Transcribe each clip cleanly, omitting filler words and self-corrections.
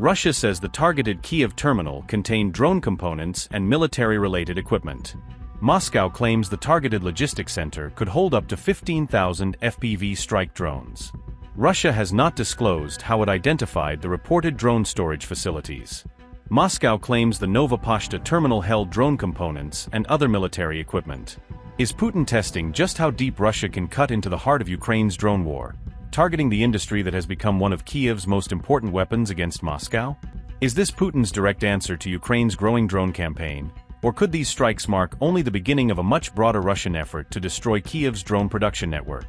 Russia says the targeted Kyiv terminal contained drone components and military-related equipment. Moscow claims the targeted logistics center could hold up to 15,000 FPV strike drones. Russia has not disclosed how it identified the reported drone storage facilities. Moscow claims the Nova Poshta terminal held drone components and other military equipment. Is Putin testing just how deep Russia can cut into the heart of Ukraine's drone war, targeting the industry that has become one of Kyiv's most important weapons against Moscow? Is this Putin's direct answer to Ukraine's growing drone campaign, or could these strikes mark only the beginning of a much broader Russian effort to destroy Kyiv's drone production network?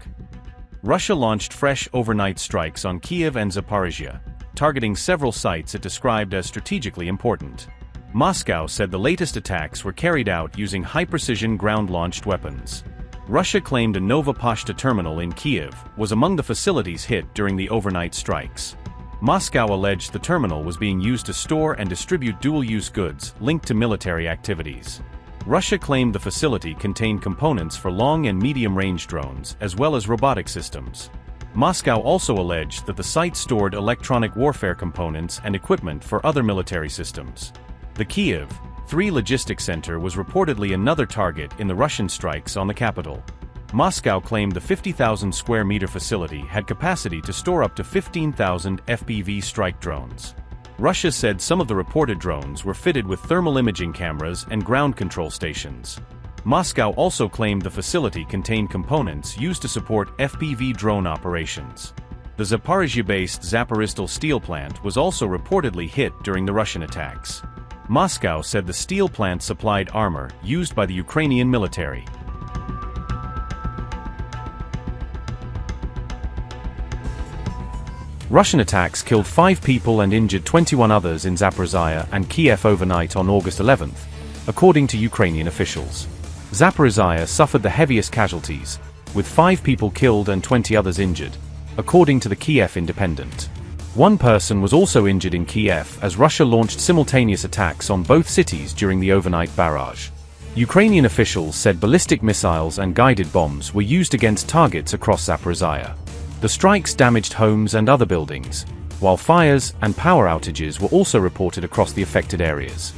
Russia launched fresh overnight strikes on Kyiv and Zaporizhzhia, targeting several sites it described as strategically important. Moscow said the latest attacks were carried out using high-precision ground-launched weapons. Russia claimed a Nova Poshta terminal in Kyiv was among the facilities hit during the overnight strikes. Moscow alleged the terminal was being used to store and distribute dual-use goods linked to military activities. Russia claimed the facility contained components for long and medium-range drones as well as robotic systems. Moscow also alleged that the site stored electronic warfare components and equipment for other military systems. The Kyiv 3 logistics center was reportedly another target in the Russian strikes on the capital. Moscow claimed the 50,000 square meter facility had capacity to store up to 15,000 FPV strike drones. Russia said some of the reported drones were fitted with thermal imaging cameras and ground control stations. Moscow also claimed the facility contained components used to support FPV drone operations. The Zaporizhzhia-based Zaporizhzhia steel plant was also reportedly hit during the Russian attacks. Moscow said the steel plant supplied armor used by the Ukrainian military. Russian attacks killed 5 people and injured 21 others in Zaporizhzhia and Kyiv overnight on August 11, according to Ukrainian officials. Zaporizhzhia suffered the heaviest casualties, with 5 people killed and 20 others injured, according to the Kyiv Independent. 1 person was also injured in Kyiv as Russia launched simultaneous attacks on both cities during the overnight barrage. Ukrainian officials said ballistic missiles and guided bombs were used against targets across Zaporizhzhia. The strikes damaged homes and other buildings, while fires and power outages were also reported across the affected areas.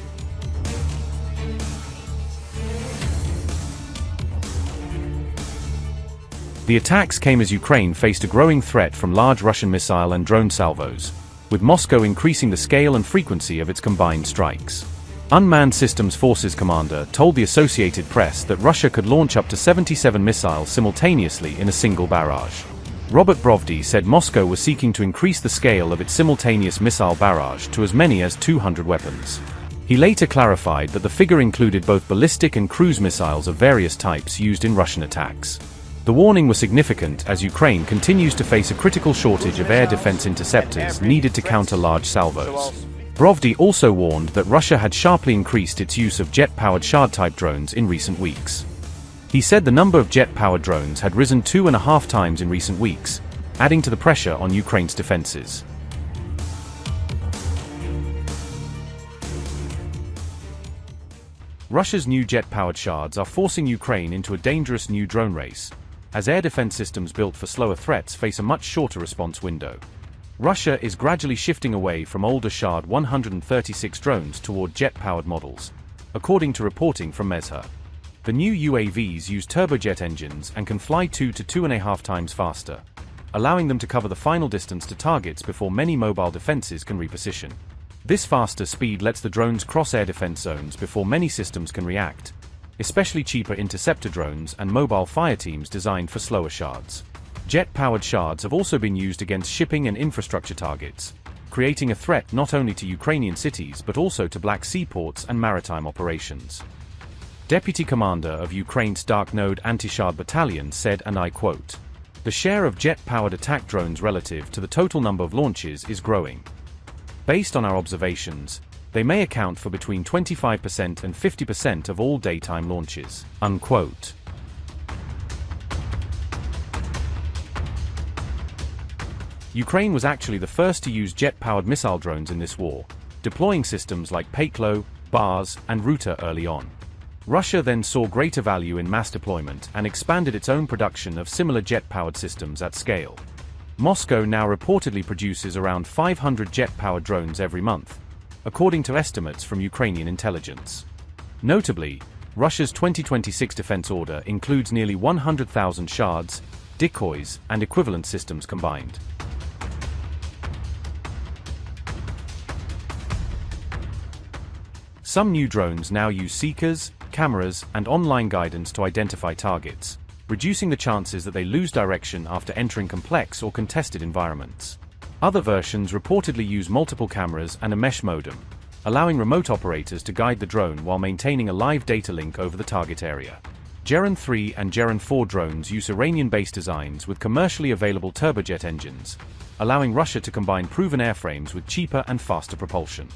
The attacks came as Ukraine faced a growing threat from large Russian missile and drone salvos, with Moscow increasing the scale and frequency of its combined strikes. Unmanned Systems Forces commander told the Associated Press that Russia could launch up to 77 missiles simultaneously in a single barrage. Robert Brovdi said Moscow was seeking to increase the scale of its simultaneous missile barrage to as many as 200 weapons. He later clarified that the figure included both ballistic and cruise missiles of various types used in Russian attacks. The warning was significant as Ukraine continues to face a critical shortage of air defense interceptors needed to counter large salvos. Brovdi also warned that Russia had sharply increased its use of jet-powered Shahd-type drones in recent weeks. He said the number of jet-powered drones had risen 2.5 times in recent weeks, adding to the pressure on Ukraine's defenses. Russia's new jet-powered Shards are forcing Ukraine into a dangerous new drone race, as air defense systems built for slower threats face a much shorter response window. Russia is gradually shifting away from older Shard 136 drones toward jet-powered models, according to reporting from Mesha. The new UAVs use turbojet engines and can fly 2 to 2.5 times faster, allowing them to cover the final distance to targets before many mobile defenses can reposition. This faster speed lets the drones cross air defense zones before many systems can react, especially cheaper interceptor drones and mobile fire teams designed for slower Shards. Jet-powered Shards have also been used against shipping and infrastructure targets, creating a threat not only to Ukrainian cities but also to Black Sea ports and maritime operations. Deputy Commander of Ukraine's Dark Node Anti-Shard Battalion said, and I quote, "The share of jet-powered attack drones relative to the total number of launches is growing. Based on our observations, they may account for between 25% and 50% of all daytime launches." Unquote. Ukraine was actually the first to use jet-powered missile drones in this war, deploying systems like Peklo, Bars, and Ruta early on. Russia then saw greater value in mass deployment and expanded its own production of similar jet-powered systems at scale. Moscow now reportedly produces around 500 jet-powered drones every month, according to estimates from Ukrainian intelligence. Notably, Russia's 2026 defense order includes nearly 100,000 shards, decoys, and equivalent systems combined. Some new drones now use seekers, cameras, and online guidance to identify targets, reducing the chances that they lose direction after entering complex or contested environments. Other versions reportedly use multiple cameras and a mesh modem, allowing remote operators to guide the drone while maintaining a live data link over the target area. Geran 3 and Geran 4 drones use Iranian-based designs with commercially available turbojet engines, allowing Russia to combine proven airframes with cheaper and faster propulsion.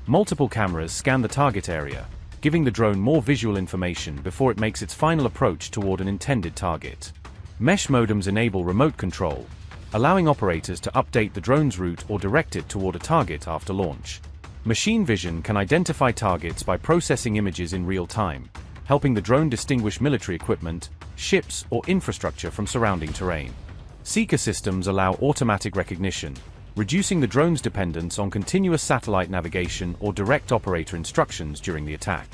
Multiple cameras scan the target area, giving the drone more visual information before it makes its final approach toward an intended target. Mesh modems enable remote control, allowing operators to update the drone's route or direct it toward a target after launch. Machine vision can identify targets by processing images in real time, helping the drone distinguish military equipment, ships, or infrastructure from surrounding terrain. Seeker systems allow automatic recognition, reducing the drone's dependence on continuous satellite navigation or direct operator instructions during the attack.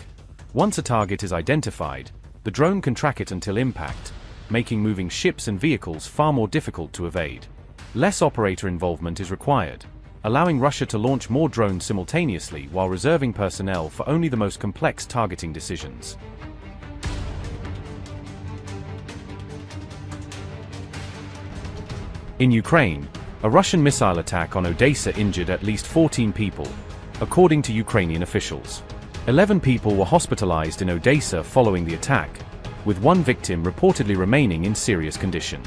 Once a target is identified, the drone can track it until impact, making moving ships and vehicles far more difficult to evade. Less operator involvement is required, allowing Russia to launch more drones simultaneously while reserving personnel for only the most complex targeting decisions. In Ukraine, a Russian missile attack on Odesa injured at least 14 people, according to Ukrainian officials. 11 people were hospitalized in Odesa following the attack, with one victim reportedly remaining in serious condition.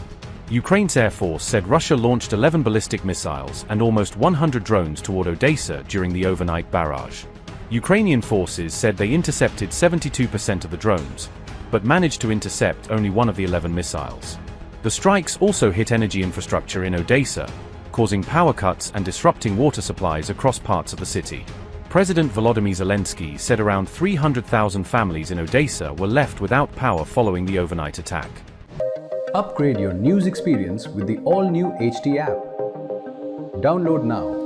Ukraine's Air Force said Russia launched 11 ballistic missiles and almost 100 drones toward Odesa during the overnight barrage. Ukrainian forces said they intercepted 72% of the drones, but managed to intercept only one of the 11 missiles. The strikes also hit energy infrastructure in Odesa, causing power cuts and disrupting water supplies across parts of the city. President Volodymyr Zelensky said around 300,000 families in Odesa were left without power following the overnight attack. Upgrade your news experience with the all-new HT app. Download now.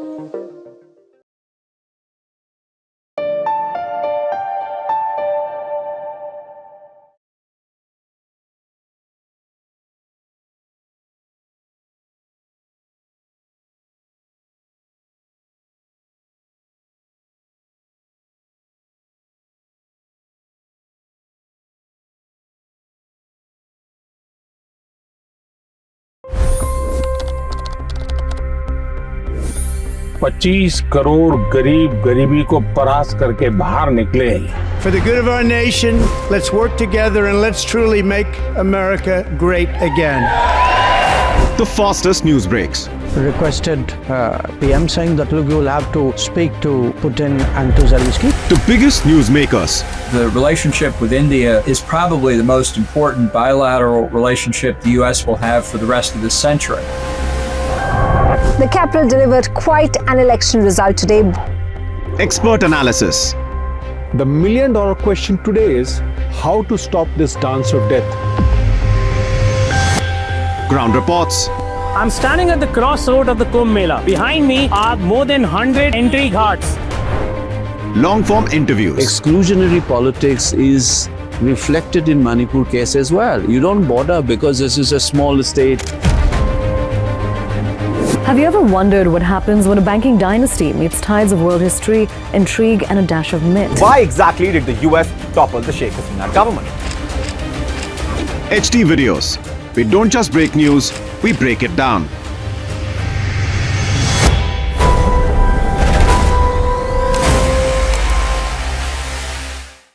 $25 crore गरीब गरीबी को परास्त करके बाहर निकले। For the good of our nation, let's work together and let's truly make America great again. The fastest news breaks. Requested PM saying that look, you will have to speak to Putin and to Zelensky. The biggest news makers. The relationship with India is probably the most important bilateral relationship the U.S. will have for the rest of this century. The capital delivered quite an election result today. Expert analysis. The million-dollar question today is how to stop this dance of death. Ground reports. I'm standing at the crossroad of the Kumbh Mela. Behind me are more than 100 entry ghats. Long-form interviews. Exclusionary politics is reflected in Manipur case as well. You don't bother because this is a small state. Have you ever wondered what happens when a banking dynasty meets tides of world history, intrigue, and a dash of myth? Why exactly did the US topple the Sheikh Hasina government? HT videos. We don't just break news, we break it down.